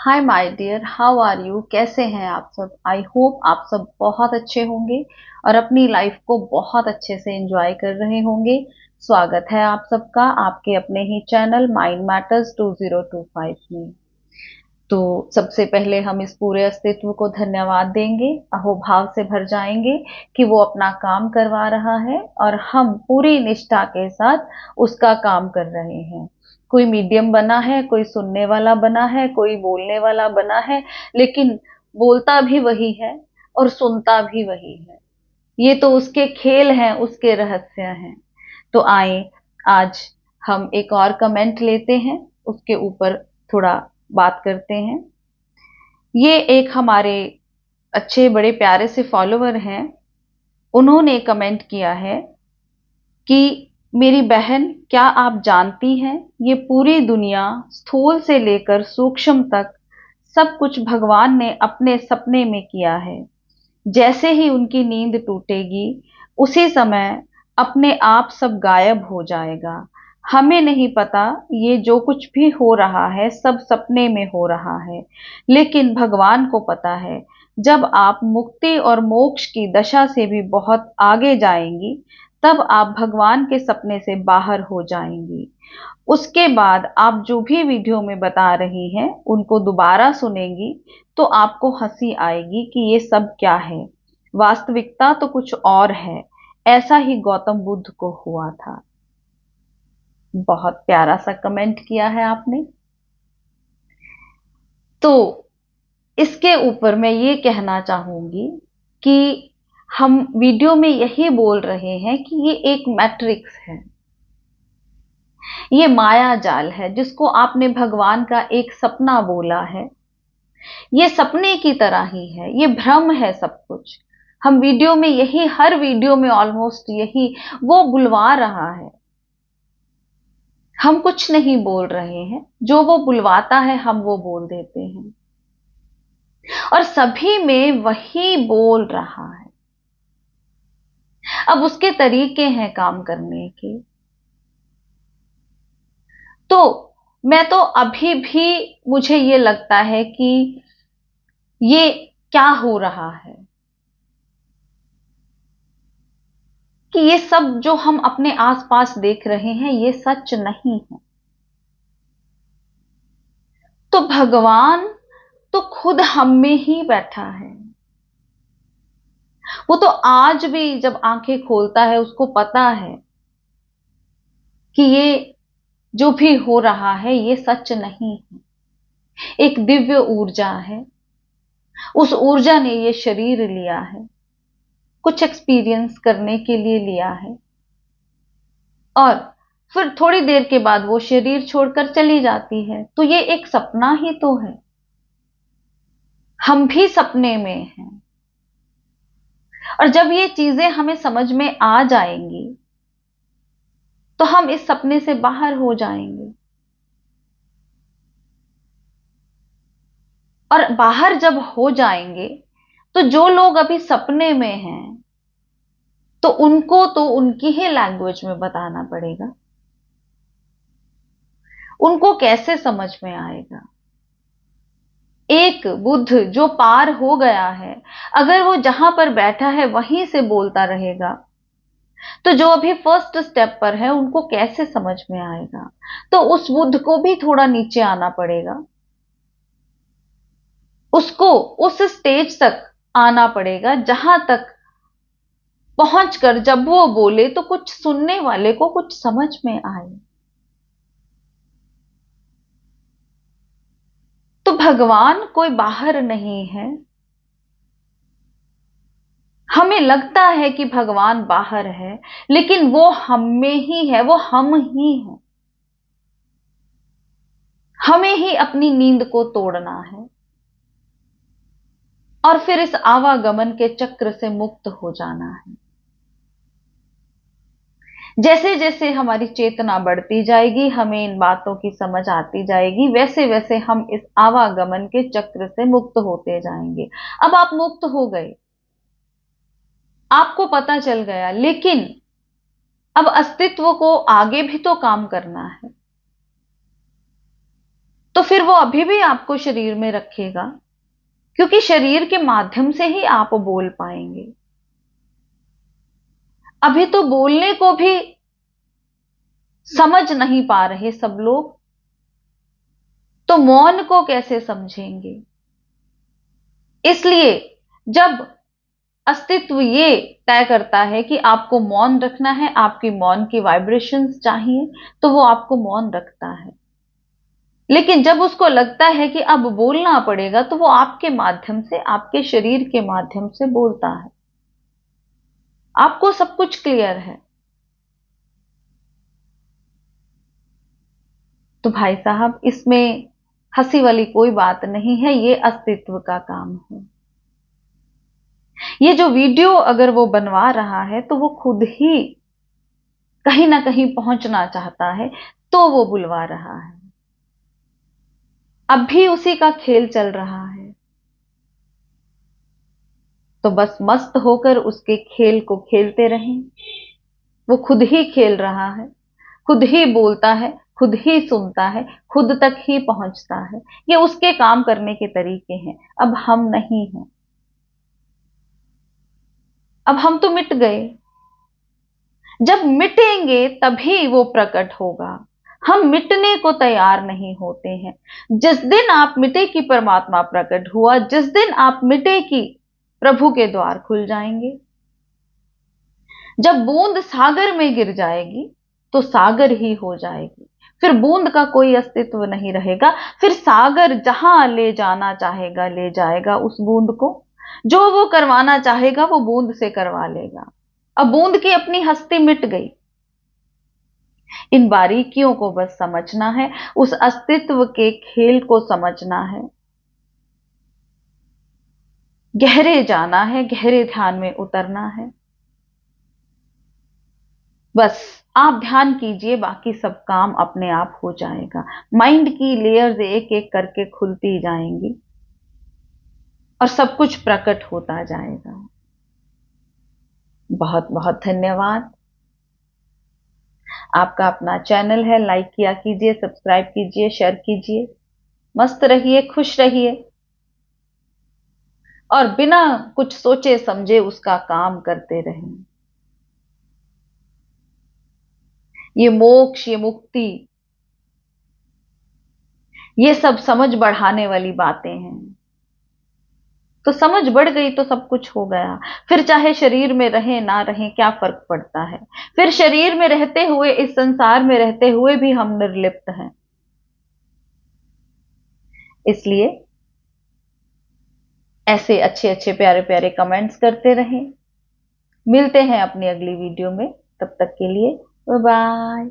Hi my dear, how are you? कैसे हैं आप सब? आई होप आप सब बहुत अच्छे होंगे और अपनी लाइफ को बहुत अच्छे से एंजॉय कर रहे होंगे। स्वागत है आप सबका आपके अपने ही चैनल माइंड मैटर्स 2025 में। तो सबसे पहले हम इस पूरे अस्तित्व को धन्यवाद देंगे, अहोभाव से भर जाएंगे कि वो अपना काम करवा रहा है और हम पूरी निष्ठा के साथ उसका काम कर रहे हैं। कोई मीडियम बना है, कोई सुनने वाला बना है, कोई बोलने वाला बना है, लेकिन बोलता भी वही है और सुनता भी वही है। ये तो उसके खेल हैं, उसके रहस्य हैं। तो आए आज हम एक और कमेंट लेते हैं, उसके ऊपर थोड़ा बात करते हैं। ये एक हमारे अच्छे बड़े प्यारे से फॉलोवर हैं। उन्होंने कमेंट किया है कि मेरी बहन, क्या आप जानती हैं ये पूरी दुनिया स्थूल से लेकर सूक्ष्म तक सब कुछ भगवान ने अपने सपने में किया है। जैसे ही उनकी नींद टूटेगी उसी समय अपने आप सब गायब हो जाएगा। हमें नहीं पता ये जो कुछ भी हो रहा है सब सपने में हो रहा है, लेकिन भगवान को पता है। जब आप मुक्ति और मोक्ष की दशा से भी बहुत आगे जाएंगी तब आप भगवान के सपने से बाहर हो जाएंगी। उसके बाद आप जो भी वीडियो में बता रही हैं उनको दोबारा सुनेंगी तो आपको हंसी आएगी कि ये सब क्या है। वास्तविकता तो कुछ और है। ऐसा ही गौतम बुद्ध को हुआ था। बहुत प्यारा सा कमेंट किया है आपने। तो इसके ऊपर मैं ये कहना चाहूंगी कि हम वीडियो में यही बोल रहे हैं कि ये एक मैट्रिक्स है, ये माया जाल है जिसको आपने भगवान का एक सपना बोला है। ये सपने की तरह ही है, ये भ्रम है सब कुछ। हम वीडियो में यही, हर वीडियो में ऑलमोस्ट यही वो बुलवा रहा है। हम कुछ नहीं बोल रहे हैं, जो वो बुलवाता है हम वो बोल देते हैं और सभी में वही बोल रहा है। अब उसके तरीके हैं काम करने के। तो मैं तो अभी भी, मुझे ये लगता है कि ये क्या हो रहा है, कि ये सब जो हम अपने आसपास देख रहे हैं ये सच नहीं है। तो भगवान तो खुद हम में ही बैठा है। वो तो आज भी जब आंखें खोलता है उसको पता है कि ये जो भी हो रहा है ये सच नहीं है। एक दिव्य ऊर्जा है, उस ऊर्जा ने ये शरीर लिया है, कुछ एक्सपीरियंस करने के लिए लिया है और फिर थोड़ी देर के बाद वो शरीर छोड़कर चली जाती है। तो ये एक सपना ही तो है। हम भी सपने में हैं और जब ये चीजें हमें समझ में आ जाएंगी तो हम इस सपने से बाहर हो जाएंगे। और बाहर जब हो जाएंगे तो जो लोग अभी सपने में हैं तो उनको तो उनकी ही लैंग्वेज में बताना पड़ेगा। उनको कैसे समझ में आएगा? एक बुद्ध जो पार हो गया है, अगर वो जहां पर बैठा है वहीं से बोलता रहेगा तो जो अभी फर्स्ट स्टेप पर है उनको कैसे समझ में आएगा? तो उस बुद्ध को भी थोड़ा नीचे आना पड़ेगा, उसको उस स्टेज तक आना पड़ेगा जहां तक पहुंचकर जब वो बोले तो कुछ सुनने वाले को कुछ समझ में आए। तो भगवान कोई बाहर नहीं है। हमें लगता है कि भगवान बाहर है, लेकिन वो हम में ही है, वो हम ही हैं। हमें ही अपनी नींद को तोड़ना है और फिर इस आवागमन के चक्र से मुक्त हो जाना है। जैसे जैसे हमारी चेतना बढ़ती जाएगी, हमें इन बातों की समझ आती जाएगी, वैसे वैसे हम इस आवागमन के चक्र से मुक्त होते जाएंगे। अब आप मुक्त हो गए, आपको पता चल गया, लेकिन अब अस्तित्व को आगे भी तो काम करना है। तो फिर वो अभी भी आपको शरीर में रखेगा, क्योंकि शरीर के माध्यम से ही आप बोल पाएंगे। अभी तो बोलने को भी समझ नहीं पा रहे सब लोग, तो मौन को कैसे समझेंगे। इसलिए जब अस्तित्व ये तय करता है कि आपको मौन रखना है, आपकी मौन की वाइब्रेशंस चाहिए, तो वो आपको मौन रखता है। लेकिन जब उसको लगता है कि अब बोलना पड़ेगा, तो वो आपके माध्यम से, आपके शरीर के माध्यम से बोलता है। आपको सब कुछ क्लियर है। तो भाई साहब, इसमें हंसी वाली कोई बात नहीं है, ये अस्तित्व का काम है। ये जो वीडियो अगर वो बनवा रहा है, तो वो खुद ही कहीं ना कहीं पहुंचना चाहता है, तो वो बुलवा रहा है। अब भी उसी का खेल चल रहा है, तो बस मस्त होकर उसके खेल को खेलते रहें। वो खुद ही खेल रहा है, खुद ही बोलता है, खुद ही सुनता है, खुद तक ही पहुंचता है। ये उसके काम करने के तरीके हैं, अब हम नहीं हैं। अब हम तो मिट गए, जब मिटेंगे तभी वो प्रकट होगा। हम मिटने को तैयार नहीं होते हैं। जिस दिन आप मिटे कि परमात्मा प्रकट हुआ, जिस दिन आप मिटे कि प्रभु के द्वार खुल जाएंगे। जब बूंद सागर में गिर जाएगी, तो सागर ही हो जाएगी, फिर बूंद का कोई अस्तित्व नहीं रहेगा। फिर सागर जहां ले जाना चाहेगा ले जाएगा उस बूंद को, जो वो करवाना चाहेगा वो बूंद से करवा लेगा। अब बूंद की अपनी हस्ती मिट गई। इन बारीकियों को बस समझना है, उस अस्तित्व के खेल को समझना है, गहरे जाना है, गहरे ध्यान में उतरना है। बस आप ध्यान कीजिए, बाकी सब काम अपने आप हो जाएगा। माइंड की लेयर्स एक एक करके खुलती जाएंगी और सब कुछ प्रकट होता जाएगा। बहुत बहुत धन्यवाद। आपका अपना चैनल है, लाइक किया कीजिए, सब्सक्राइब कीजिए, शेयर कीजिए। मस्त रहिए, खुश रहिए और बिना कुछ सोचे समझे उसका काम करते रहें। ये मोक्ष, ये मुक्ति, ये सब समझ बढ़ाने वाली बातें हैं। तो समझ बढ़ गई तो सब कुछ हो गया। फिर चाहे शरीर में रहे ना रहे, क्या फर्क पड़ता है। फिर शरीर में रहते हुए, इस संसार में रहते हुए भी हम निर्लिप्त हैं। इसलिए ऐसे अच्छे अच्छे प्यारे प्यारे कमेंट्स करते रहें। मिलते हैं अपनी अगली वीडियो में, तब तक के लिए बाय बाय।